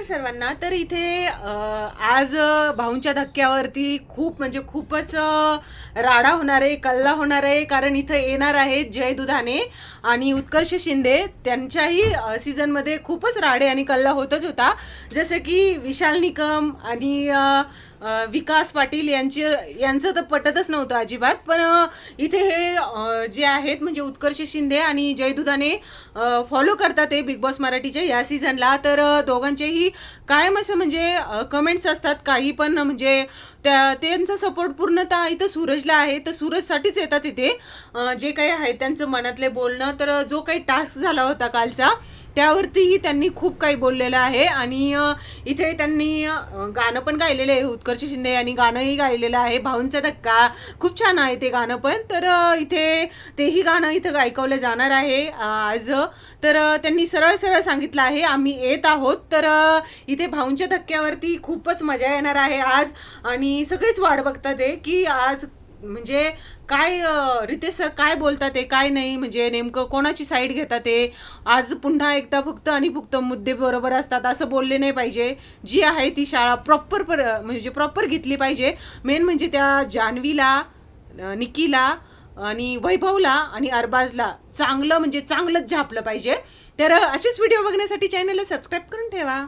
नमस्कार सर्वांना. तर इथे आज भाऊंच्या धक्क्यावरती खूप म्हणजे खूपच राडा होणार आहे, कल्ला होणार आहे. कारण इथं येणार आहेत जय दुधाणे आणि उत्कर्ष शिंदे. त्यांच्याही सीझनमध्ये खूपच राडे आणि कल्ला होतच होता. जसं की विशाल निकम आणि विकास पाटील यांचं तर पटतच नव्हतं अजिबात. पण इथे हे जे आहेत म्हणजे उत्कर्ष शिंदे आणि जय दुधाणे फॉलो करतात ते बिग बॉस मराठीच्या या सीझनला. तर दोघांचेही कायम असं म्हणजे कमेंट्स असतात काही पण म्हणजे त्यांचा सपोर्ट पूर्णतः इथं सूरजला आहे. तर सूरजसाठीच येतात इथे जे काही आहे त्यांचं मनातले बोलणं. तर जो काही टास्क झाला होता कालचा त्यावरतीही त्यांनी खूप काही बोललेलं आहे. आणि इथे त्यांनी गाणं पण गायलेलं आहे उत्कर्ष शिंदे यांनी गाणंही गायलेलं आहे भाऊंचा धक्का. खूप छान आहे ते गाणं पण. तर इथे तेही गाणं इथं ऐकवलं जाणार आहे आज. तर त्यांनी सरळ सरळ सांगितलं आहे आम्ही येत आहोत. तर इथे भाऊंच्या धक्क्यावरती खूपच मजा येणार आहे आज. आणि सगळेच वाट बघतात आहे की आज म्हणजे काय रितेश सर काय बोलतात ते काय नाही म्हणजे नेमकं कोणाची साईड घेतात ते. आज पुन्हा एकदा फक्त आणि फक्त मुद्दे बरोबर असतात असं बोलले नाही पाहिजे. जी आहे ती शाळा प्रॉपर म्हणजे प्रॉपर घेतली पाहिजे. मेन म्हणजे त्या जान्हवीला, निकीला आणि वैभवला आणि अरबाजला चांगलं म्हणजे चांगलंच झापलं पाहिजे. तर असेच व्हिडिओ बघण्यासाठी चॅनलला सबस्क्राईब करून ठेवा.